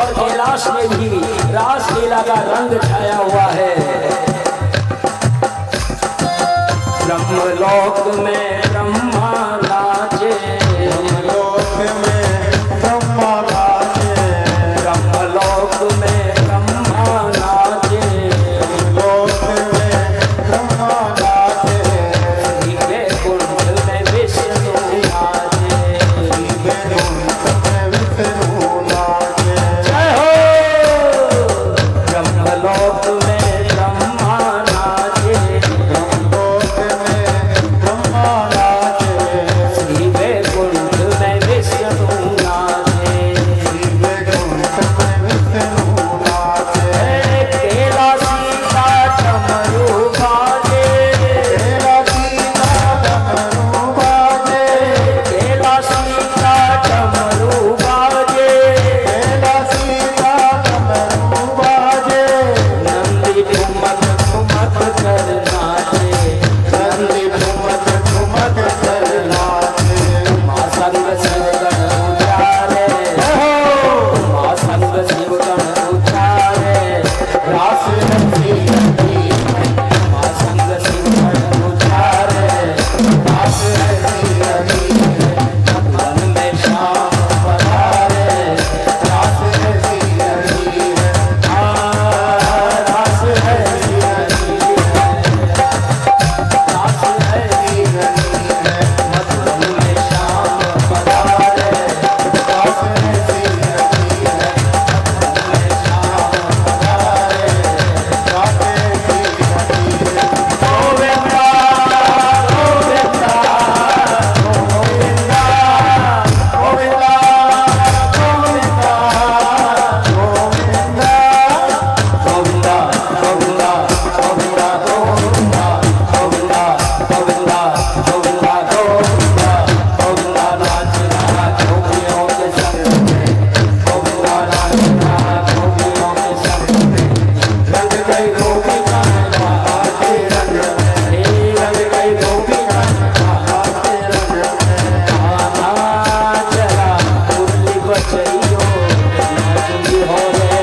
और कैलाश में भी रास लीला का रंग छाया हुआ है। ब्रह्मलोक में ब्रह्मा नाचे, ब्रह्मलोक में ब्रह्मा नाचे, ब्रह्मलोक में ब्रह्मा नाचे, ब्रह्मलोक में ब्रह्मा नाचे, वैकुंठ में विष्णु नाचे, वैकुंठ में विष्णु नाचे। जय हो। ब्रह्मलोक में ब्रह्मा नाचे, ब्रह्मलोक में ब्रह्मा नाचे, वैकुंठ में विष्णु नाचे, वैकुंठ में विष्णु नाचे। कैलाशी का डमरू बाजे, कैलाशी का डमरू बाजे, कैलाशी का डमरू बाजे, कैलाशी का डमरू बाजे। नंदी ठुमक ठुमक कर नाचे, नंदी ठुमक ठुमक कर नाचे। माँ संग शिवगण उचारे, माँ संग शिवगण उचारे, रास रंगी रंगी, माँ संग शिवगण उचारे, रास रंगी रंगी, मन में श्याम पधारे, रास रंगी रंगी, रास है रास है मधुबन में श्याम पधारे, रास रंगी रंगी, में श्याम पधारे, रास रंगी रंगी। गोविंदा गोविंदा गोविंदा गोविंदा गोविंदा गोविंदा गोविंदा गोविंदा गोविंदा गोविंदा गोविंदा गोविंदा गोविंदा गोविंदा गोविंदा नाच रहा गोपियों के संग में, गोविंदा नाच रहा गोपियों के संग में, रंग गई गोपी का आके रंग में, रंग गई गोपी का आके रंग में, आना चला मुरली बचैयो नाचुंगी हो रे,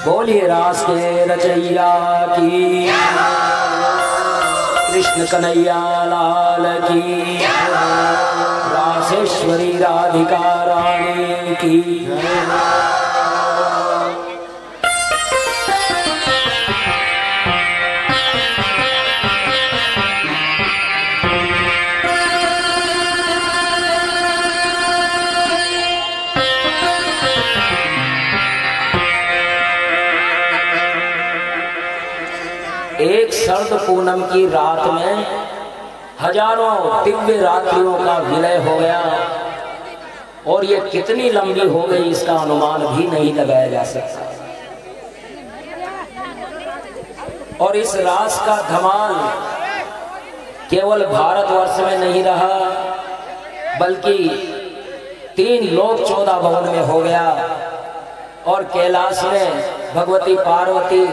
बोलिए रास के रचैया की, कृष्ण कन्हैया लाल की, रासेश्वरी राधिका रानी की। एक शरद पूनम की रात में हजारों दिव्य रात्रियों का विलय हो गया और ये कितनी लंबी हो गई इसका अनुमान भी नहीं लगाया जा सकता। और इस रास का धमाल केवल भारतवर्ष में नहीं रहा बल्कि 3 लोक 14 भवन में हो गया। और कैलाश में भगवती पार्वती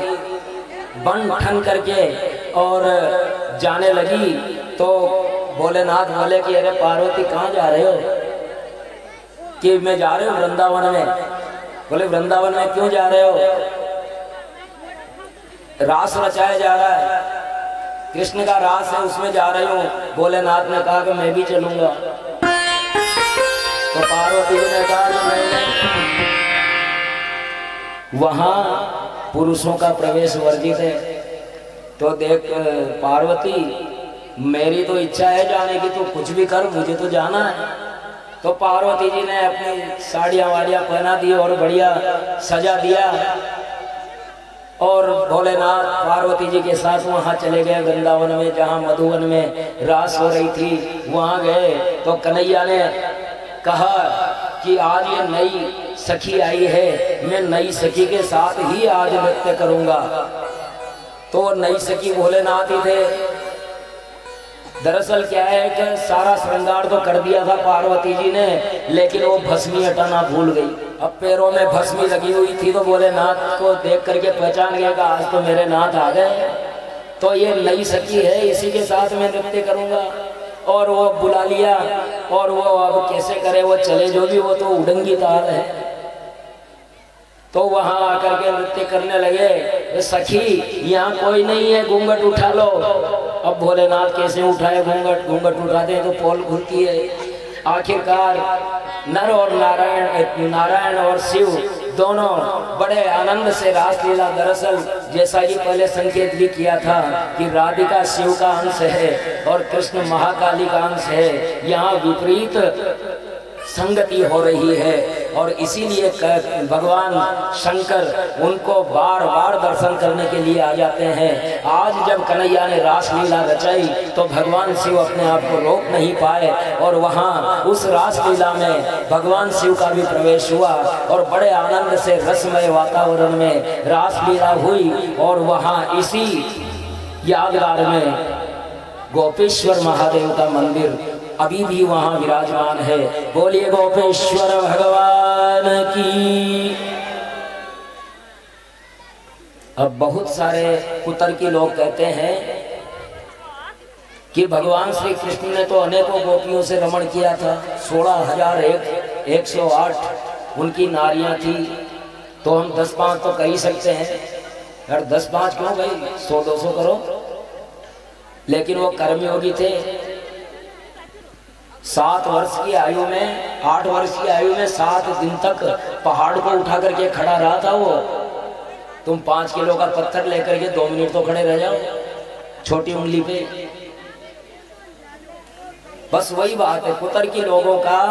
बन ठन करके और जाने लगी तो भोलेनाथ बोले कि अरे पार्वती कहाँ जा रहे हो? कि मैं जा रहे हूँ वृंदावन में। बोले वृंदावन में क्यों जा रहे हो? रास रचाया जा रहा है, कृष्ण का रास है, उसमें जा रही हूँ। भोलेनाथ ने कहा कि मैं भी चलूंगा। तो पार्वती जी ने कहा कि मैं वहां पुरुषों का प्रवेश वर्जित है। तो देख पार्वती, मेरी तो इच्छा है जाने की, तो कुछ भी कर, मुझे तो जाना है। तो पार्वती जी ने अपनी साड़ियाँ वाड़ियाँ पहना दी और बढ़िया सजा दिया और भोलेनाथ पार्वती जी के साथ वहाँ चले गए वृंदावन में, जहाँ मधुवन में रास हो रही थी। वहाँ गए तो कन्हैया ने कहा कि आज ये नई सखी आई है, मैं नई सखी के साथ ही आज नृत्य करूंगा। तो नई सखी भोलेनाथ ही थे। दरअसल क्या है कि सारा श्रृंगार तो कर दिया था पार्वती जी ने, लेकिन वो भस्मी हटाना भूल गई। अब पैरों में भस्मी लगी हुई थी तो भोलेनाथ को देख करके पहचान गया कि आज तो मेरे नाथ आ गए, तो ये नई सखी है, इसी के साथ मैं नृत्य करूंगा। और वो बुला लिया और वो अब कैसे करे, वो चले जो भी, वो तो उड़ंगी ताल है। तो वहां आकर के नृत्य करने लगे। सखी यहाँ कोई नहीं है, घूंघट उठा लो। अब भोलेनाथ कैसे उठाए घूंघट? घूंघट उठाते हैं तो पोल खुलती है। आखिरकार नर और नारायण और शिव दोनों बड़े आनंद से रास लीला। दरअसल जैसा कि पहले संकेत भी किया था कि राधिका शिव का अंश है और कृष्ण महाकाली का अंश है, यहाँ विपरीत संगति हो रही है। और इसीलिए भगवान शंकर उनको बार बार दर्शन करने के लिए आ जाते हैं। आज जब कन्हैया ने रास लीला रचाई तो भगवान शिव अपने आप को रोक नहीं पाए और वहाँ उस रास लीला में भगवान शिव का भी प्रवेश हुआ और बड़े आनंद से रसमय वातावरण में रास लीला हुई। और वहाँ इसी यादगार में गोपेश्वर महादेव का मंदिर अभी भी वहां विराजमान है। बोलिए गोपेश्वर भगवान की। अब बहुत सारे कुतर्की लोग कहते हैं कि भगवान श्री कृष्ण ने तो अनेकों गोपियों से रमण किया था। 16,108 उनकी नारियां थी, तो हम 10-5 तो कर ही सकते हैं यार। 10-5 क्यों भाई, 100-200 करो। लेकिन वो कर्मयोगी थे। 7 वर्ष की आयु में, 8 वर्ष की आयु में 7 दिन तक पहाड़ को उठा करके खड़ा रहा था वो। तुम 5 किलो का पत्थर लेकर के 2 मिनट तो खड़े रह जाओ छोटी उंगली पे। बस वही बात है कुतर्की लोगों का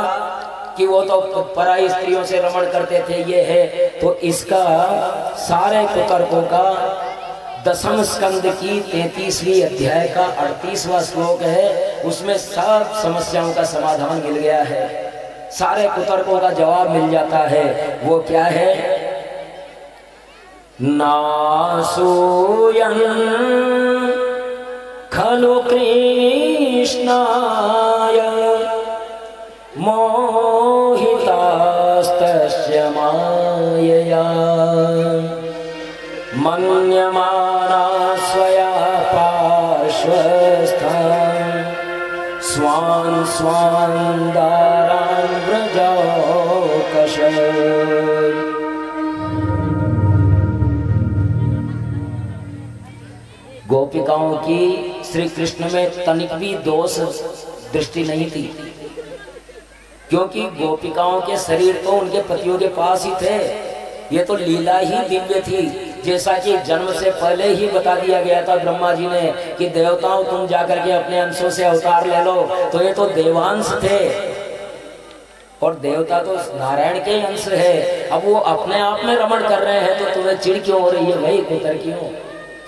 कि वो तो पराई स्त्रियों से रमण करते थे, ये है। तो इसका सारे कुतर्कों का 10वें स्कंद की 33वीं अध्याय का 38वां श्लोक है, उसमें सब समस्याओं का समाधान मिल गया है, सारे कुतर्कों का जवाब मिल जाता है। वो क्या है? नासूयन् खलु कृष्णाय मोहितास्तस्य मायया मन्यमाना स्वया पार्श्वस्थं स्वान् स्वान् दारान् व्रजौकश। गोपिकाओं की श्री कृष्ण में तनिक भी दोष दृष्टि नहीं थी, क्योंकि गोपिकाओं के शरीर तो उनके पतियों के पास ही थे। ये तो लीला ही दिव्य थी, जैसा कि जन्म से पहले ही बता दिया गया था ब्रह्मा जी ने कि देवताओं तुम जाकर के अपने अंशों से अवतार ले लो। तो ये तो देवांश थे और देवता तो नारायण के अंश है। अब वो अपने आप में रमण कर रहे हैं तो तुम्हें चिढ़ क्यों हो रही है भाई? कुतर्कियों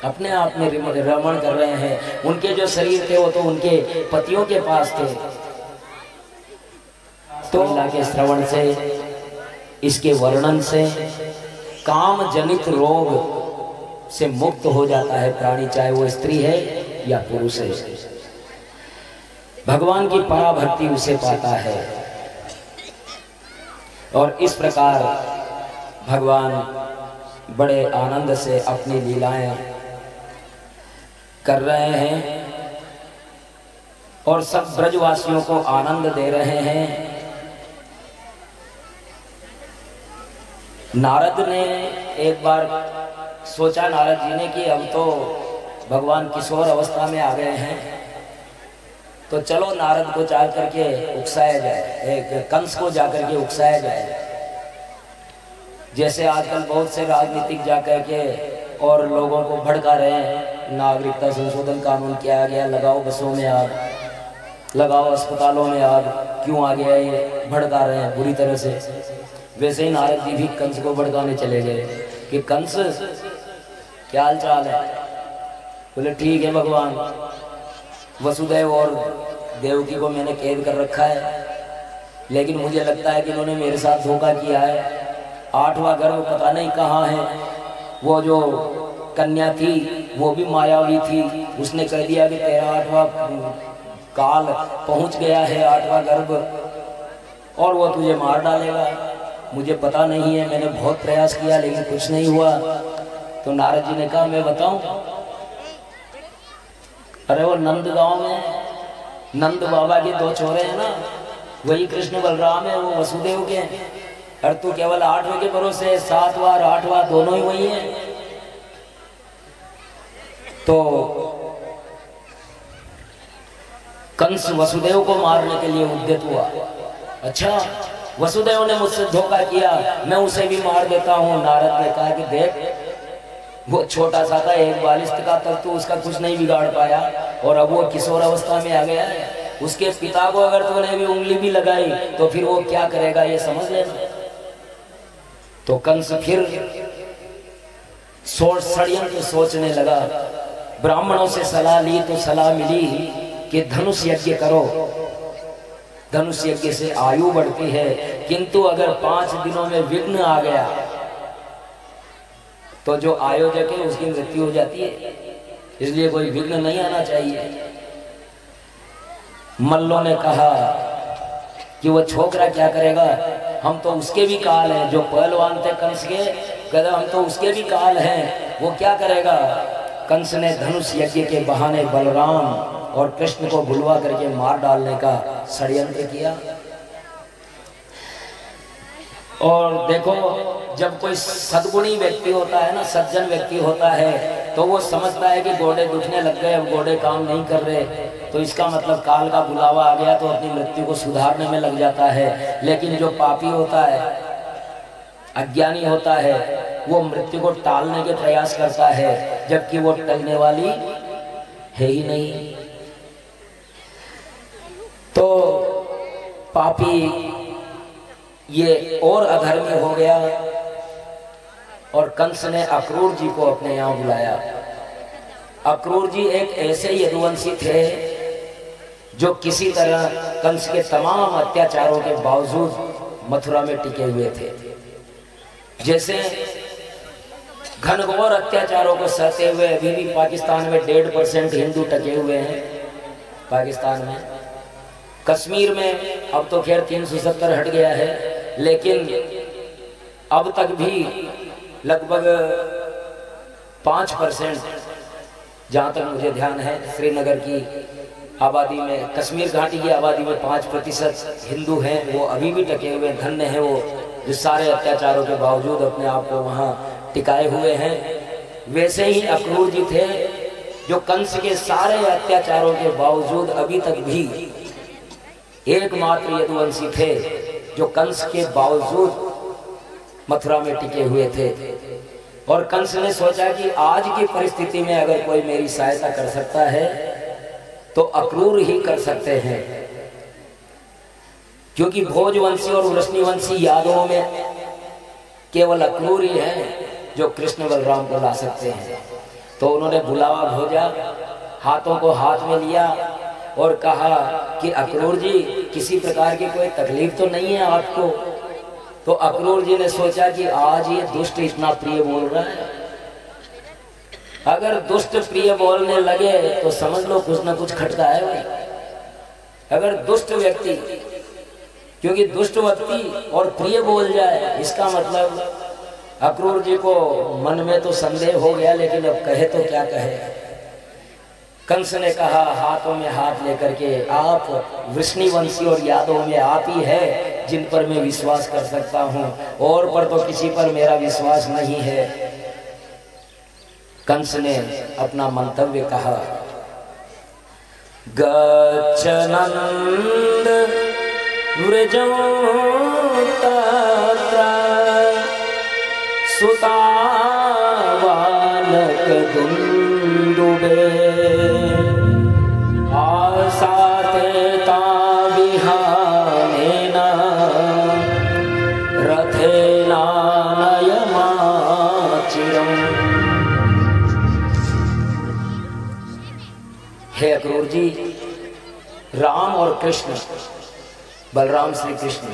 अपने आप में रमण कर रहे हैं। उनके जो शरीर थे वो तो उनके पतियों के पास थे। तो अल्लाह के श्रवण से, इसके वर्णन से काम जनित रोग से मुक्त हो जाता है प्राणी, चाहे वो स्त्री है या पुरुष है। भगवान की पराभक्ति उसे पाता है। और इस प्रकार भगवान बड़े आनंद से अपनी लीलाएं कर रहे हैं और सब ब्रजवासियों को आनंद दे रहे हैं। नारद ने एक बार सोचा, नारद जी ने, कि अब तो भगवान किशोर अवस्था में आ गए हैं, तो चलो नारद को जा करके उकसाया जाए, एक कंस को जा करके उकसाया जाए। जैसे आजकल बहुत से राजनीतिक जा करके और लोगों को भड़का रहे हैं, नागरिकता संशोधन कानून किया गया, लगाओ बसों में आग, लगाओ अस्पतालों में आग, क्यों आ गया ये, भड़का रहे हैं बुरी तरह से। वैसे ही नारद जी भी कंस को भड़काने चले गए कि कंस क्या हाल चाल है। बोले ठीक है भगवान, वसुदेव और देवकी को मैंने कैद कर रखा है, लेकिन मुझे लगता है कि इन्होंने मेरे साथ धोखा किया है। 8वां गर्भ पता नहीं कहाँ है। वो जो कन्या थी वो भी मायावी थी, उसने कह दिया कि तेरा 8वां काल पहुंच गया है, 8वां गर्भ, और वो तुझे मार डालेगा। मुझे पता नहीं है, मैंने बहुत प्रयास किया लेकिन कुछ नहीं हुआ। तो नारद जी ने कहा मैं बताऊं, अरे वो नंद गांव में नंद बाबा के 2 छोरे हैं ना, वही कृष्ण बलराम है, वो वसुदेव के हैं। और तू केवल 8वें के भरोसे, 7वां और 8वां दोनों ही वही हैं। तो कंस वसुदेव को मारने के लिए उद्यत हुआ। अच्छा, वसुदेव ने मुझसे धोखा किया, मैं उसे भी मार देता हूँ। नारद ने कहा कि देख, वो छोटा सा था, 1 बालिश का, तब तो उसका कुछ नहीं बिगाड़ पाया, और अब वो किशोर अवस्था में आ गया है। उसके पिता को अगर तूने भी उंगली भी लगाई तो फिर वो क्या करेगा ये समझ लेना। तो कंस फिर षड्यंत्र सोचने लगा। ब्राह्मणों से सलाह ली तो सलाह मिली कि धनुष यज्ञ करो, धनुष यज्ञ से आयु बढ़ती है, किंतु अगर 5 दिनों में विघ्न आ गया तो जो आयोजक है उसकी मृत्यु हो जाती है, इसलिए कोई विघ्न नहीं आना चाहिए। मल्लों ने कहा कि वो छोकरा क्या करेगा, हम तो उसके भी काल हैं, जो पहलवान थे कंस के, कहते हम तो उसके भी काल हैं, वो क्या करेगा। कंस ने धनुष यज्ञ के बहाने बलराम और कृष्ण को बुलवा करके मार डालने का षड्यंत्र किया। और देखो, जब कोई सद्गुणी व्यक्ति होता है ना, सज्जन व्यक्ति होता है, तो वो समझता है कि गोडे दुखने लग गए, अब गोडे काम नहीं कर रहे, तो इसका मतलब काल का बुलावा आ गया, तो अपनी मृत्यु को सुधारने में लग जाता है। लेकिन जो पापी होता है, अज्ञानी होता है, वो मृत्यु को टालने के प्रयास करता है, जबकि वो टलने वाली है ही नहीं। तो पापी ये और अधर्मी हो गया, और कंस ने अक्रूर जी को अपने यहाँ बुलाया। अक्रूर जी एक ऐसे यदुवंशी थे जो किसी तरह कंस के तमाम अत्याचारों के बावजूद मथुरा में टिके हुए थे। जैसे घनघोर अत्याचारों को सहते हुए अभी भी पाकिस्तान में 1.5% हिंदू टके हुए हैं। पाकिस्तान में, कश्मीर में अब तो खैर 370 हट गया है, लेकिन अब तक भी लगभग 5%, जहाँ तक मुझे ध्यान है, श्रीनगर की आबादी में, कश्मीर घाटी की आबादी में 5% हिंदू हैं, वो अभी भी टके हुए, धन्य हैं वो, जो सारे अत्याचारों के बावजूद अपने आप को वहाँ टिकाए हुए हैं। वैसे ही अक्रूर जी थे, जो कंस के सारे अत्याचारों के बावजूद अभी तक भी एकमात्र यदुवंशी थे जो कंस के बावजूद मथुरा में टिके हुए थे। और कंस ने सोचा कि आज की परिस्थिति में अगर कोई मेरी सहायता कर सकता है तो अक्रूर ही कर सकते हैं, क्योंकि भोजवंशी और वृष्णिवंशी यादवों में केवल अक्रूर ही हैं जो कृष्ण बलराम को ला सकते हैं। तो उन्होंने बुलावा भेजा, हाथों को हाथ में लिया और कहा कि अक्रूर जी, किसी प्रकार की कोई तकलीफ तो नहीं है आपको। तो अक्रूर जी ने सोचा कि आज ये दुष्ट इतना प्रिय बोल रहा है, अगर दुष्ट प्रिय बोलने लगे तो समझ लो कुछ ना कुछ खटका है भाई। अगर दुष्ट व्यक्ति, क्योंकि दुष्ट व्यक्ति और प्रिय बोल जाए, इसका मतलब अक्रूर जी को मन में तो संदेह हो गया, लेकिन अब कहे तो क्या कहे। कंस ने कहा हाथों में हाथ लेकर के, आप वृष्णिवंशी और यादव में आप ही है जिन पर मैं विश्वास कर सकता हूं, और पर तो किसी पर मेरा विश्वास नहीं है। कंस ने अपना मंतव्य कहा, गच्छ नंद व्रजं तत्र सुता बालक दुंदुबे आसाते ताविहानेन रथेना नयमाचिरम्। हे अक्रूर जी, राम और कृष्ण, बलराम श्री कृष्ण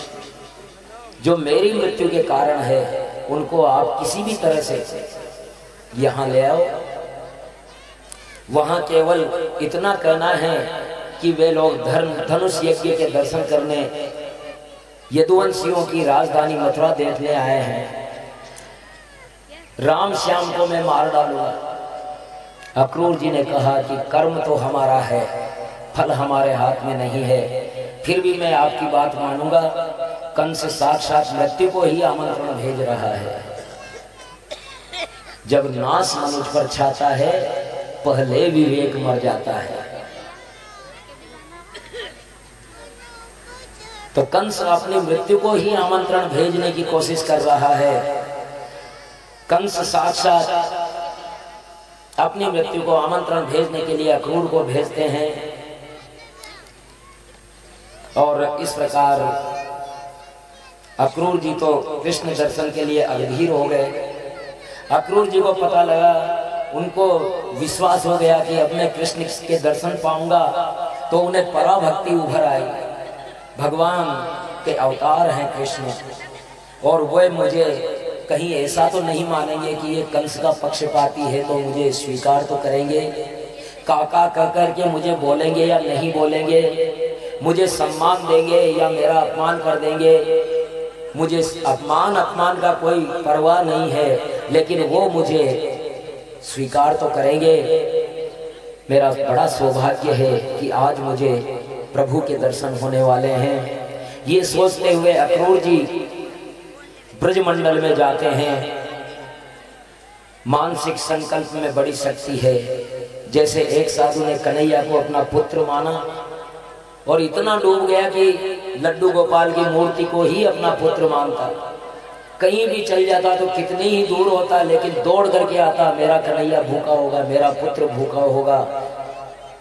जो मेरी मृत्यु के कारण है, उनको आप किसी भी तरह से यहां ले आओ। वहां केवल इतना कहना है कि वे लोग धनुष यज्ञ के दर्शन करने यदुवंशियों की राजधानी मथुरा देखने आए हैं। राम श्याम को मैं मार डालूंगा। अक्रूर जी ने कहा कि कर्म तो हमारा है, फल हमारे हाथ में नहीं है, फिर भी मैं आपकी बात मानूंगा। कंस साक्षात मृत्यु को ही आमंत्रण भेज रहा है। जब नाश मनुष्य पर छाता है, पहले विवेक मर जाता है। तो कंस अपनी मृत्यु को ही आमंत्रण भेजने की कोशिश कर रहा है। कंस साक्षात अपनी मृत्यु को आमंत्रण भेजने के लिए अक्रूर को भेजते हैं, और इस प्रकार अक्रूर जी तो कृष्ण दर्शन के लिए अधीर हो गए। अक्रूर जी को पता लगा, उनको विश्वास हो गया कि अब मैं कृष्ण के दर्शन पाऊंगा, तो उन्हें पराभक्ति उभर आई। भगवान के अवतार हैं कृष्ण, और वे मुझे कहीं ऐसा तो नहीं मानेंगे कि ये कंस का पक्षपाती है, तो मुझे स्वीकार तो करेंगे। काका कह करके मुझे बोलेंगे या नहीं बोलेंगे, मुझे सम्मान देंगे या मेरा अपमान कर देंगे, मुझे अपमान का कोई परवाह नहीं है, लेकिन वो मुझे स्वीकार तो करेंगे। मेरा बड़ा सौभाग्य है कि आज मुझे प्रभु के दर्शन होने वाले हैं। ये सोचते हुए अक्रूर जी ब्रजमंडल में जाते हैं। मानसिक संकल्प में बड़ी शक्ति है। जैसे एक साधु ने कन्हैया को अपना पुत्र माना और इतना डूब गया कि लड्डू गोपाल की मूर्ति को ही अपना पुत्र मानता। कहीं भी चल जाता तो कितनी ही दूर होता, लेकिन दौड़ करके आता, मेरा कन्हैया भूखा होगा, मेरा पुत्र भूखा होगा।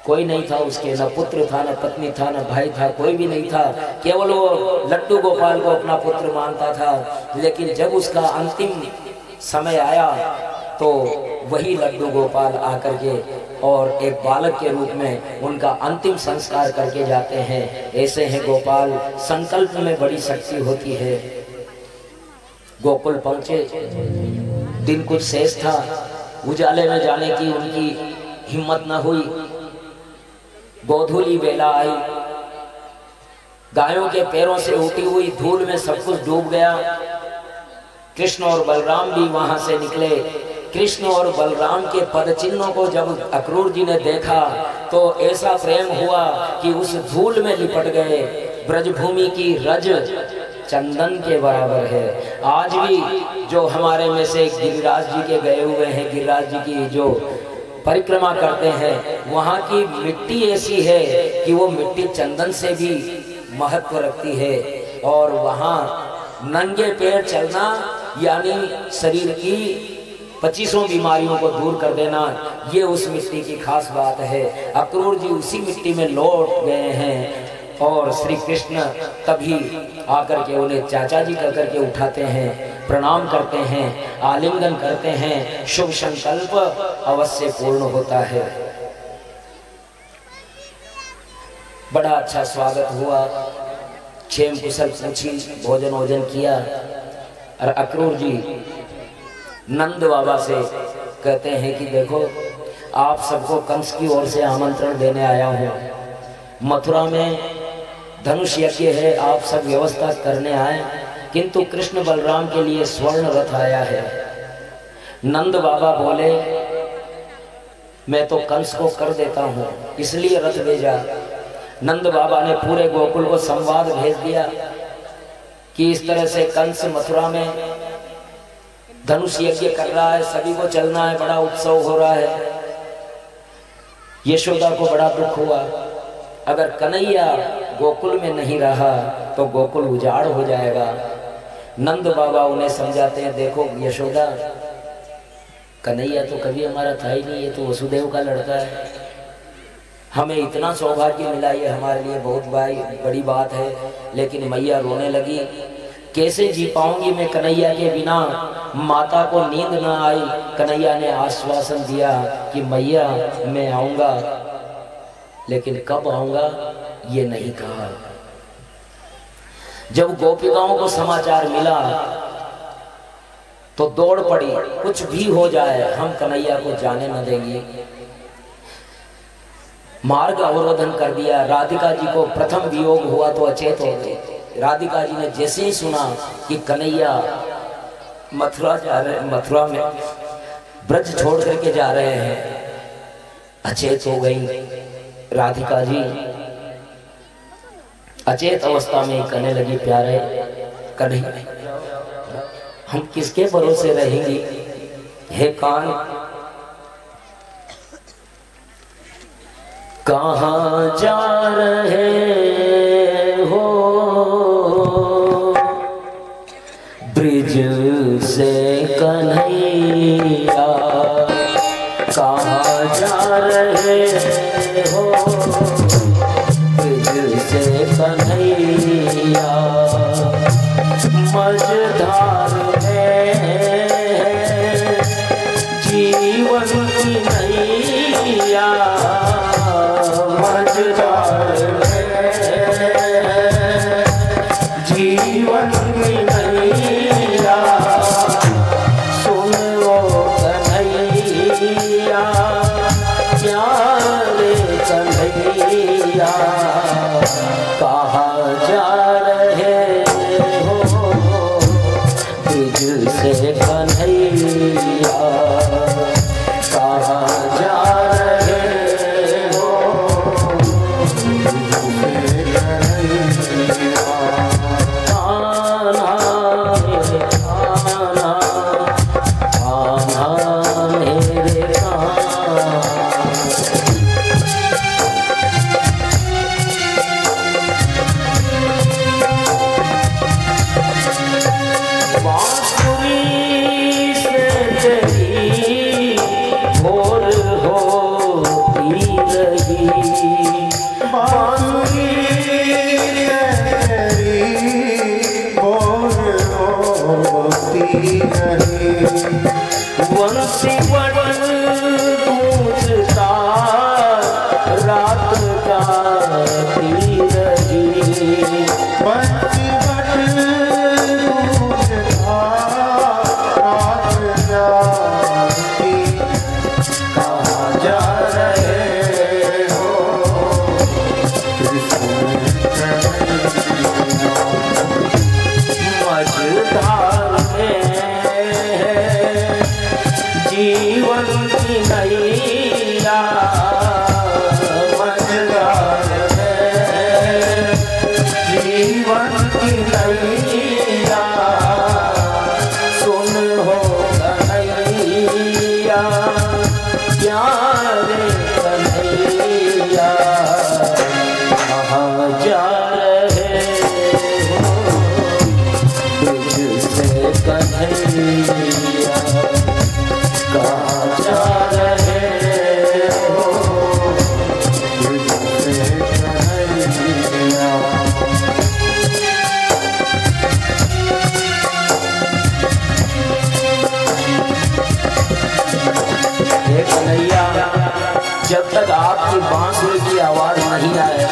कोई नहीं था उसके, न पुत्र था, न पत्नी था, न भाई था, कोई भी नहीं था। केवल वो लड्डू गोपाल को अपना पुत्र मानता था। लेकिन जब उसका अंतिम समय आया तो वही लड्डू गोपाल आकर के और एक बालक के रूप में उनका अंतिम संस्कार करके जाते हैं। ऐसे हैं गोपाल, संकल्प में बड़ी शक्ति होती है। गोकुल पहुंचे, दिन कुछ शेष था, उजाले में जाने की उनकी हिम्मत न हुई। गोधूली बेला आई, गायों के पैरों से उठी हुई धूल में सब कुछ डूब गया। कृष्ण और बलराम भी वहां से निकले। कृष्ण और बलराम के पद चिन्हों को जब अक्रूर जी ने देखा तो ऐसा प्रेम हुआ कि उस धूल में लिपट गए। ब्रजभूमि की रज चंदन के बराबर है। आज भी जो हमारे में से गिरिराज जी के गए हुए हैं, गिरिराज जी की जो परिक्रमा करते हैं, वहाँ की मिट्टी ऐसी है कि वो मिट्टी चंदन से भी महत्व रखती है। और वहाँ नंगे पैर चलना यानी शरीर की 25 बीमारियों को दूर कर देना, ये उस मिट्टी की खास बात है। अक्रूर जी उसी मिट्टी में लौट गए हैं और श्री कृष्ण तभी आकर के उन्हें चाचा जी कह करके उठाते हैं, प्रणाम करते हैं, आलिंगन करते हैं। शुभ संकल्प अवश्य पूर्ण होता है। बड़ा अच्छा स्वागत हुआ, क्षेम कुशल पूछी, भोजन वोजन किया। और अक्रूर जी नंद बाबा से कहते हैं कि देखो, आप सबको कंस की ओर से आमंत्रण देने आया हूँ। मथुरा में धनुष यज्ञ है, आप सब व्यवस्था करने आए, किंतु कृष्ण बलराम के लिए स्वर्ण रथ आया है। नंद बाबा बोले मैं तो कंस को कर देता हूँ, इसलिए रथ भेजा। नंद बाबा ने पूरे गोकुल को संवाद भेज दिया कि इस तरह से कंस मथुरा में धनुष यज्ञ कर रहा है, सभी को चलना है, बड़ा उत्सव हो रहा है। यशोदा को बड़ा दुख हुआ, अगर कन्हैया गोकुल में नहीं रहा तो गोकुल उजाड़ हो जाएगा। नंद बाबा उन्हें समझाते हैं, देखो यशोदा, कन्हैया तो कभी हमारा था ही नहीं, ये तो वसुदेव का लड़का है, हमें इतना सौभाग्य मिला, ये हमारे लिए बहुत बड़ी बात है। लेकिन मैया रोने लगी, कैसे जी पाऊंगी मैं कन्हैया के बिना, माता को नींद न आई। कन्हैया ने आश्वासन दिया कि मैया मैं आऊंगा, लेकिन कब आऊंगा ये नहीं कहा। जब गोपिकाओं को समाचार मिला तो दौड़ पड़ी, कुछ भी हो जाए हम कन्हैया को जाने न देंगे। मार्ग अवरोधन कर दिया। राधिका जी को प्रथम वियोग हुआ तो अचेत हो गए। राधिका जी ने जैसे ही सुना कि कन्हैया मथुरा जा रहे, मथुरा में ब्रज छोड़ करके जा रहे हैं, अचेत हो गई राधिका जी। अचेत अवस्था में कहने लगी, प्यारे कन्हैया हम किसके भरोसे रहेंगे, हे कान कहाँ जा रहे हो, ब्रिज से कन्हैया कहाँ जा रहे हो, ब्रिज से कन्हैया मझधार में जीवन की नैया, मझधार में जीवन की नैया, सुन लो कन्हैया प्यारे कन्हैया कहाँ जा रहे हो, ब्रिज से कन्हैया कहाँ जा रहे हो, आना आना आना मेरे बांसुरी से तेरी भोर होती रही, बांसुरी वंशी बन गूंजता रात गाती रही, बंसी बन गूंजता रात जाती, कहाँ जा रहे हो, मझधार में जीवन की नैया, मझधार में जीवन की नैया, सुन हो कन्हैया प्यारे कन्हैया कहाँ जा रहे हो, ब्रिज से कन्हैया कहाँ जा रहे हो, ब्रिज से कन्हैया। हे कन्हैया जब तक आपकी बांसुरी की आवाज नहीं आए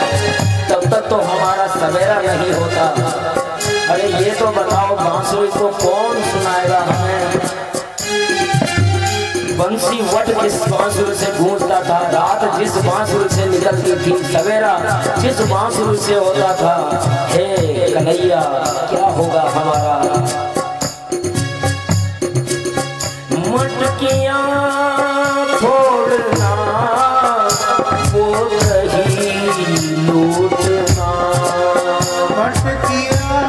तब तक तो हमारा सवेरा नहीं होता। अरे ये तो बताओ बांसुरी को कौन सुनाएगा हमें, बंसी वट जिस बांसुर से गूंजता था, रात जिस बांसुर से निकलती थी, सवेरा जिस बांसुर से होता था, हे कन्हैया क्या होगा हमारा। मटकियां फोड़ना वो रही लूटना, मटकियां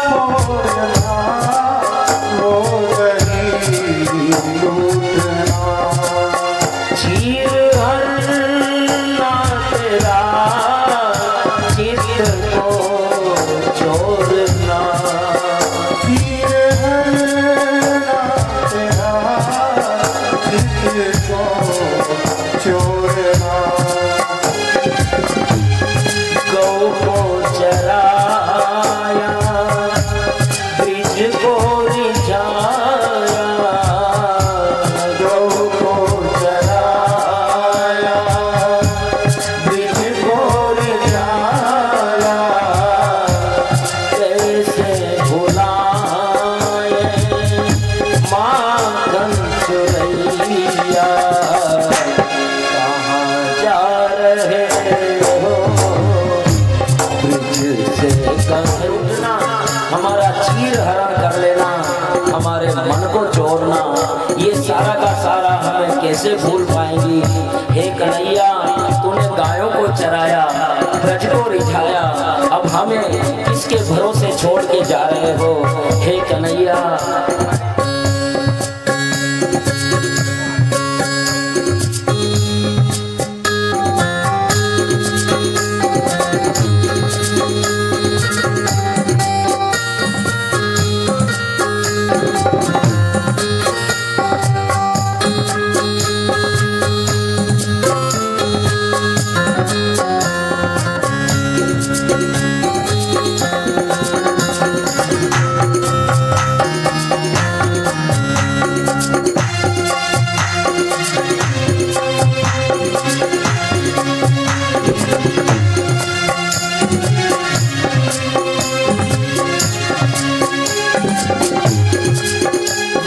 फोड़ना वो रही लूटना, चीर हरना तेरा चित्त को छोड़ना, चीर हरना तेरा चित्त को छोड़ना, गौ को चराया ब्रिज को रिझाया, गौ को चराया ब्रिज को रिझाया, कैसे भुलाए माखन चुरैया, कहाँ जा रहे हो ब्रिज से कहीं उठना, हमारा चीर हरण कर लेना, हमारे मन को चोरना, ये सारा का सारा हमें कैसे भूल पाएंगी। हे कन्हैया तूने गायों को चराया, ब्रज को रिझाया, अब हमें किसके भरोसे छोड़ के जा रहे हो। हे कन्हैया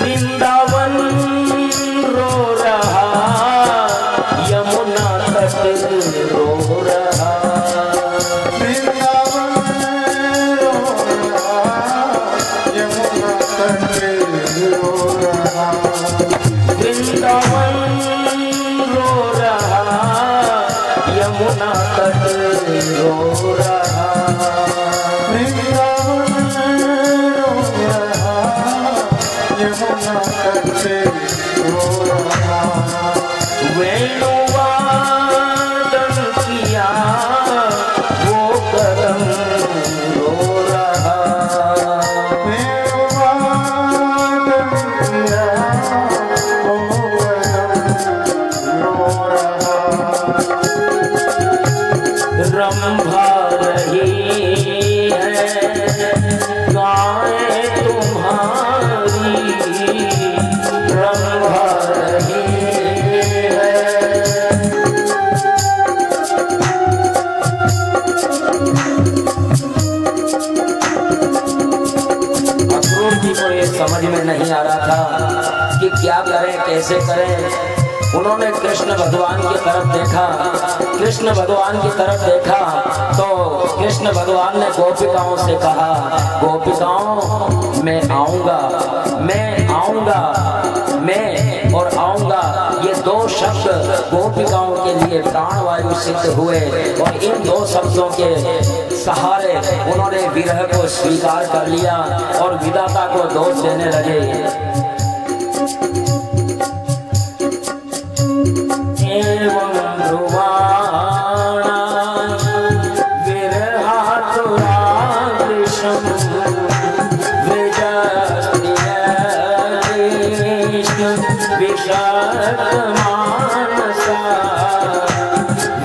वृंदावन रो रहा, यमुना तट रो रहा, वृंदावन रो रहा, यमुना तट रो रहा, वृंदावन रो रहा, यमुना तट रो रहा, वृंदावन रो रहा, यमुना तट रो रहा, वेणुवादन किया वो कदम रो रहा, वेणुवादन किया वो कदम रो रहा, रंभा रही है गाय तुम्हारी, रंभा रही है। अक्रूर जी को ये समझ में नहीं आ रहा था कि क्या करें कैसे करें। उन्होंने कृष्ण भगवान की तरफ देखा, कृष्ण भगवान की तरफ देखा तो कृष्ण भगवान ने गोपिकाओं से कहा, गोपिकाओं मैं आऊंगा, मैं आऊंगा, मैं और आऊंगा, ये दो शब्द गोपिकाओं के लिए प्राणवायु सिद्ध हुए और इन दो शब्दों के सहारे उन्होंने विरह को स्वीकार कर लिया और विधाता को दोष देने लगे। एवं ध्रुवाणा विरहातुरा कृष्ण विजयकृष्ण विषाद मानसा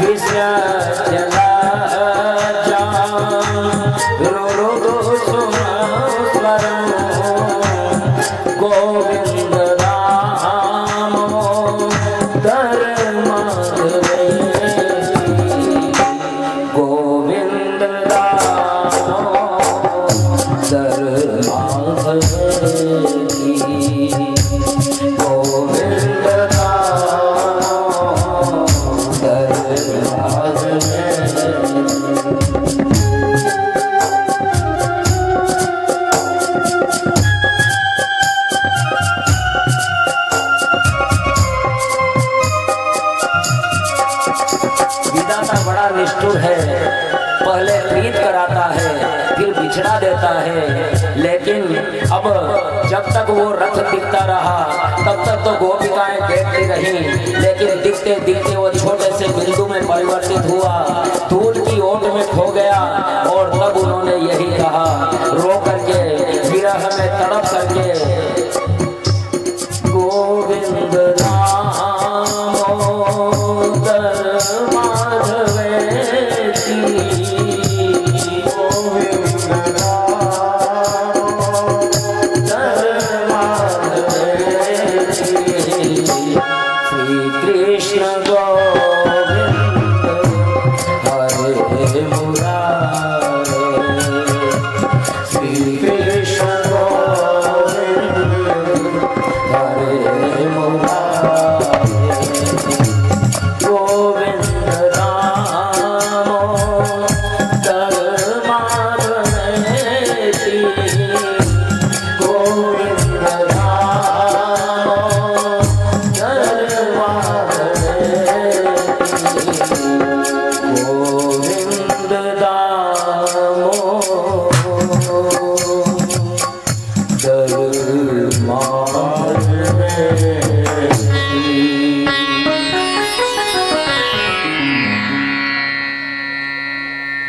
विषयजला रुरुदु सुमस्वरम् गोविंद गोविंद रहता है। लेकिन अब जब तक वो रथ दिखता रहा तब तक तो गोपिकाएं देखती रहीं, लेकिन दिखते दिखते वो छोटे से बिंदु में परिवर्तित हुआ, धूल की ओट में खो गया। और तब उन्होंने यही कहा, रो करके, विरह में तड़प करके, गोविंद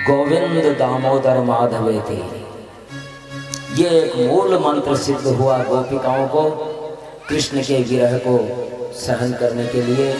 गोविंद दामोदर माधवेति, ये एक मूल मंत्र सिद्ध हुआ गोपिकाओं को कृष्ण के विरह को सहन करने के लिए।